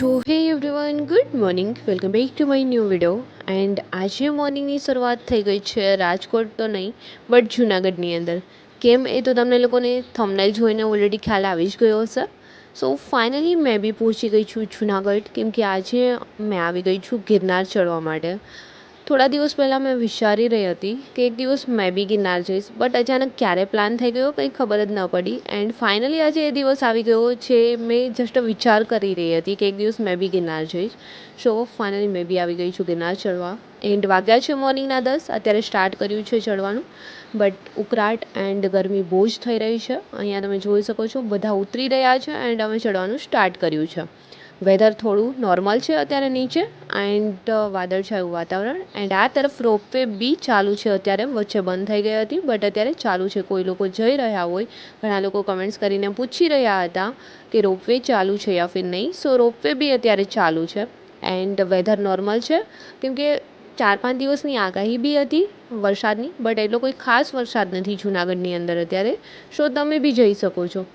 સો હે everyone, good morning, welcome back to my new video. And આજે મોર્નિંગની શરૂઆત થઈ ગઈ છે રાજકોટ તો નહીં બટ જૂનાગઢની અંદર. કેમ એ તો તમને લોકોને થંબનેલ જોઈને ઓલરેડી ખ્યાલ આવી જ ગયો હશે. સો ફાઇનલી મેં બી પહોંચી ગઈ છું જૂનાગઢ, કેમ કે આજે મેં આવી ગઈ છું ગિરનાર ચડવા માટે. થોડા દિવસ પહેલાં મેં વિચારી રહી હતી કે એક દિવસ મેં બી ગિરનાર જઈશ, બટ અચાનક ક્યારે પ્લાન થઈ ગયો કંઈ ખબર જ ન પડી. એન્ડ ફાઇનલી આજે એ દિવસ આવી ગયો છે. મેં જસ્ટ વિચાર કરી રહી હતી કે એક દિવસ મેં બી ગિરનાર જઈશ. સો ફાઇનલી મેં બી આવી ગઈ છું ગિરનાર ચડવા. એન્ડ વાગ્યા છે મોર્નિંગના 10. અત્યારે સ્ટાર્ટ કર્યું છે ચડવાનું, બટ ઉકળાટ એન્ડ ગરમી બહુ જ થઈ રહી છે. અહીંયા તમે જોઈ શકો છો બધા ઉતરી રહ્યા છે એન્ડ અમે ચડવાનું સ્ટાર્ટ કર્યું છે. વેધર થોડું નોર્મલ છે અત્યારે નીચે, એન્ડ વાદળછાયું વાતાવરણ. એન્ડ આ તરફ રોપવે બી ચાલુ છે અત્યારે, વચ્ચે બંધ થઈ ગઈ હતી બટ અત્યારે ચાલુ છે. કોઈ લોકો જઈ રહ્યા હોય, ઘણા લોકો કમેન્ટ્સ કરીને પૂછી રહ્યા હતા કે રોપવે ચાલુ છે યા ફિર નહીં. સો રોપવે બી અત્યારે ચાલુ છે એન્ડ વેધર નોર્મલ છે, કેમકે 4-5 દિવસની આગાહી બી હતી વરસાદની, બટ એટલો કોઈ ખાસ વરસાદ નથી જૂનાગઢની અંદર અત્યારે. સો તમે બી જઈ શકો છો.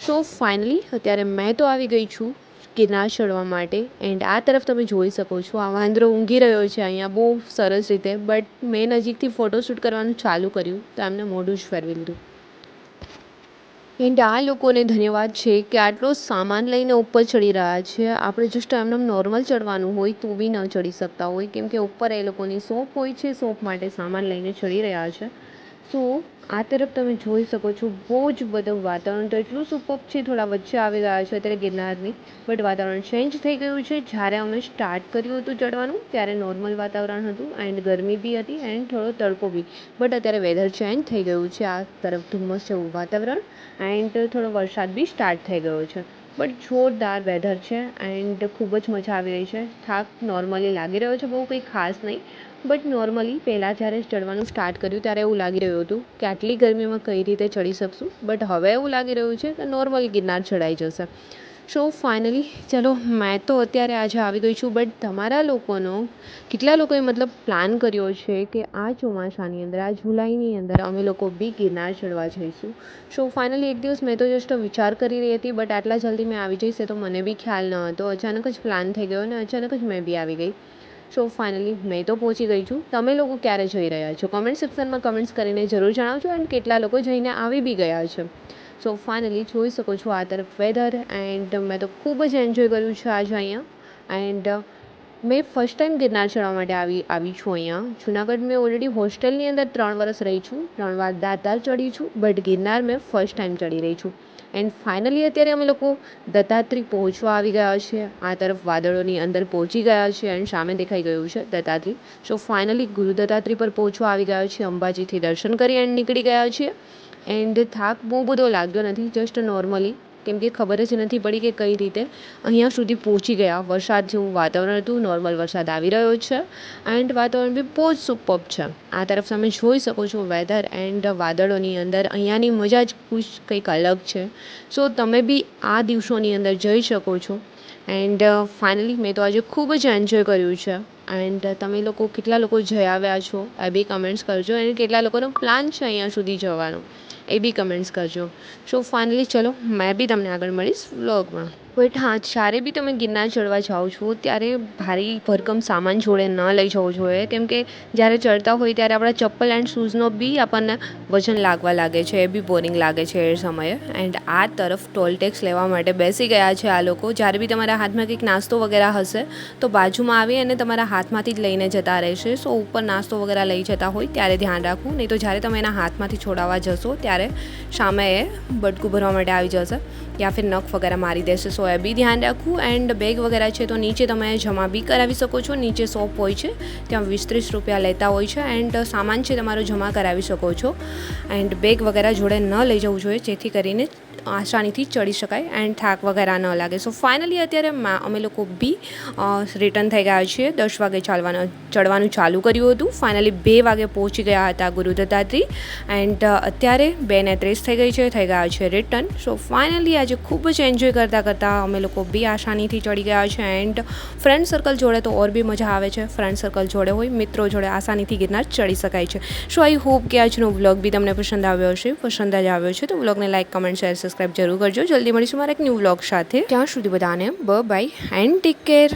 સો ફાઇનલી અત્યારે મેં તો આવી ગઈ છું ગિરનાર ચડવા માટે. એન્ડ આ તરફ તમે જોઈ શકો છો આ વાંદરો ઊંઘી રહ્યો છે અહીંયા બહુ સરસ રીતે, બટ મેં નજીકથી ફોટોશૂટ કરવાનું ચાલુ કર્યું તો એમને મોઢું જ ફેરવી લીધું. એન્ડ આ લોકોને ધન્યવાદ છે કે આટલો સામાન લઈને ઉપર ચડી રહ્યા છે. આપણે જસ્ટ એમને નોર્મલ ચડવાનું હોય તો બી ન ચડી શકતા હોય, કેમ કે ઉપર એ લોકોની શોપ હોય છે, શોપ માટે સામાન લઈને ચડી રહ્યા છે. સો આ તરફ તમે જોઈ શકો છો બહુ જ બધું વાતાવરણ તો એટલું સુપર છે. થોડા વચ્ચે આવી ગયા છે અત્યારે ગિરનારની, બટ વાતાવરણ ચેન્જ થઈ ગયું છે. જ્યારે અમે સ્ટાર્ટ કર્યું હતું ચડવાનું ત્યારે નોર્મલ વાતાવરણ હતું એન્ડ ગરમી બી હતી એન્ડ થોડો તડકો બી, બટ અત્યારે વેધર ચેન્જ થઈ ગયું છે. આ તરફ ધુમ્મસ જેવું વાતાવરણ એન્ડ થોડો વરસાદ બી સ્ટાર્ટ થઈ ગયો છે, બટ જોરદાર વેધર છે એન્ડ ખૂબ જ મજા આવી રહી છે. થાક નોર્મલી લાગી રહ્યો છે, બહુ કંઈ ખાસ નહીં, બટ નોર્મલી પહેલાં જ્યારે ચડવાનું સ્ટાર્ટ કર્યું ત્યારે એવું લાગી રહ્યું હતું કે આટલી ગરમીમાં કઈ રીતે ચડી શકશું, બટ હવે એવું લાગી રહ્યું છે કે નોર્મલી ગિરનાર ચડાઈ જશે. સો ફાઇનલી ચલો મેં તો અત્યારે આજે આવી ગઈ છું, બટ તમારા લોકોનો કેટલા લોકોએ મતલબ પ્લાન કર્યો છે કે આ ચોમાસાની અંદર, આ જુલાઈની અંદર અમે લોકો બી ગિરનાર ચડવા જઈશું. સો ફાઇનલી એક દિવસ મેં તો જસ્ટ વિચાર કરી રહી હતી, બટ આટલા જલ્દી મેં આવી જઈશ એ તો મને બી ખ્યાલ ન હતો. અચાનક જ પ્લાન થઈ ગયો અને અચાનક જ મેં બી આવી ગઈ. સો ફાઇનલી મેં તો પહોંચી ગઈ છું. તમે લોકો ક્યારે જઈ રહ્યા છો કમેન્ટ સેક્શનમાં કમેન્ટ્સ કરીને જરૂર જણાવજો, એન્ડ કેટલા લોકો જઈને આવી બી ગયા છે. સો ફાઇનલી જોઈ શકો છો આ તરફ વેધર એન્ડ મેં તો ખૂબ જ એન્જોય કર્યું છે આજે અહીંયા. એન્ડ મેં ફર્સ્ટ ટાઈમ ગિરનાર ચડવા માટે આવી છું અહીંયા જૂનાગઢ. મેં ઓલરેડી હોસ્ટેલની અંદર 3 વર્ષ રહી છું, 3 વાર દાતાર ચડી છું, બટ ગિરનાર મેં ફર્સ્ટ ટાઈમ ચડી રહી છું. એન્ડ ફાઇનલી અત્યારે અમે લોકો દત્તાત્રેય પહોંચવા આવી ગયા છે. આ તરફ વાદળોની અંદર પહોંચી ગયા છે એન્ડ સામે દેખાઈ ગયું છે દત્તાત્રેય. સો ફાઇનલી ગુરુ દત્તાત્રેય પર પહોંચવા આવી ગયા છે. અંબાજીથી દર્શન કરી એન્ડ નીકળી ગયા છીએ. એન્ડ થાક બહુ બધો લાગ્યો નથી, જસ્ટ નોર્મલી, કેમ કે ખબર જ નથી પડી કે કઈ રીતે અહીંયા સુધી પહોંચી ગયા. વરસાદ જેવું વાતાવરણ હતું, નોર્મલ વરસાદ આવી રહ્યો છે એન્ડ વાતાવરણ બી બહુ જ સુપર છે. આ તરફ તમે જોઈ શકો છો વેધર એન્ડ વાદળોની અંદર અહીંયાની મજા જ કુછ કંઈક અલગ છે. સો તમે બી આ દિવસોની અંદર જઈ શકો છો. એન્ડ ફાઇનલી મેં તો આજે ખૂબ જ એન્જોય કર્યું છે. એન્ડ તમે લોકો કેટલા લોકો જઈ આવ્યા છો એ બી કમેન્ટ્સ કરજો, અને કેટલા લોકોનો પ્લાન છે અહીંયા સુધી જવાનો એ બી કમેન્ટ્સ કરજો. સો ફાઇનલી ચલો મેં બી તમને આગળ મળીશ વ્લોગમાં. બટ હા, જ્યારે બી તમે ગિરનાર ચડવા જાઓ છો ત્યારે ભારી ભરકમ સામાન જોડે ન લઈ જવું જોઈએ, કેમ કે જ્યારે ચડતા હોય ત્યારે આપણા ચપ્પલ એન્ડ શૂઝનો બી આપણને વજન લાગવા લાગે છે, એ બી બોરિંગ લાગે છે એ સમયે. એન્ડ આ તરફ ટોલ ટેક્સ લેવા માટે બેસી ગયા છે આ લોકો. જ્યારે બી તમારા હાથમાં કંઈક નાસ્તો વગેરે હશે તો બાજુમાં આવી અને તમારા હાથમાંથી જ લઈને જતા રહેશે. સો ઉપર નાસ્તો વગેરે લઈ જતા હોય ત્યારે ધ્યાન રાખવું, નહીં તો જ્યારે તમે એના હાથમાંથી છોડાવવા જશો ત્યારે સામે એ બટકું ભરવા માટે આવી જશે યા ફિર નખ વગેરે મારી દેશે. સો એ બી ધ્યાન રાખવું. એન્ડ બેગ વગેરે છે તો નીચે તમે જમા બી કરાવી શકો છો. નીચે શોપ હોય છે, ત્યાં 20-30 રૂપિયા લેતા હોય છે એન્ડ સામાન છે તમારો જમા કરાવી શકો છો. એન્ડ બેગ વગેરે જોડે ન લઈ જવું જોઈએ, જેથી કરીને આસાનીથી ચડી શકાય એન્ડ થાક વગેરે ન લાગે. સો ફાઇનલી અત્યારે અમે લોકો બી રિટર્ન થઈ ગયા છીએ. 10 વાગે ચડવાનું ચાલુ કર્યું હતું. ફાઇનલી 2 વાગે પહોંચી ગયા હતા ગુરુ દત્તાત્રી એન્ડ અત્યારે 2:30 થઈ ગઈ છે, થઈ ગયા છે રિટર્ન. સો ફાઇનલી આજે ખૂબ જ એન્જોય કરતાં અમે લોકો બી આસાનીથી ચડી ગયા છે એન્ડ ફ્રેન્ડ સર્કલ જોડે તો ઓર બી મજા આવે છે. ફ્રેન્ડ સર્કલ જોડે હોય, મિત્રો જોડે આસાનીથી ગિરનાર ચડી શકાય છે. સો આઈ હોપ કે આજનો વ્લોગ બી તમને પસંદ આવ્યો હશે. પસંદ જ આવ્યો છે તો વ્લોગને લાઇક, કમેન્ટ, શેર, સબસ્ક્રાઈબ જરૂર કરજો. જલ્દી મળીશું મારા એક ન્યૂ વ્લોગ સાથે. ત્યાં સુધી બધાને બાય એન્ડ ટેક કેર.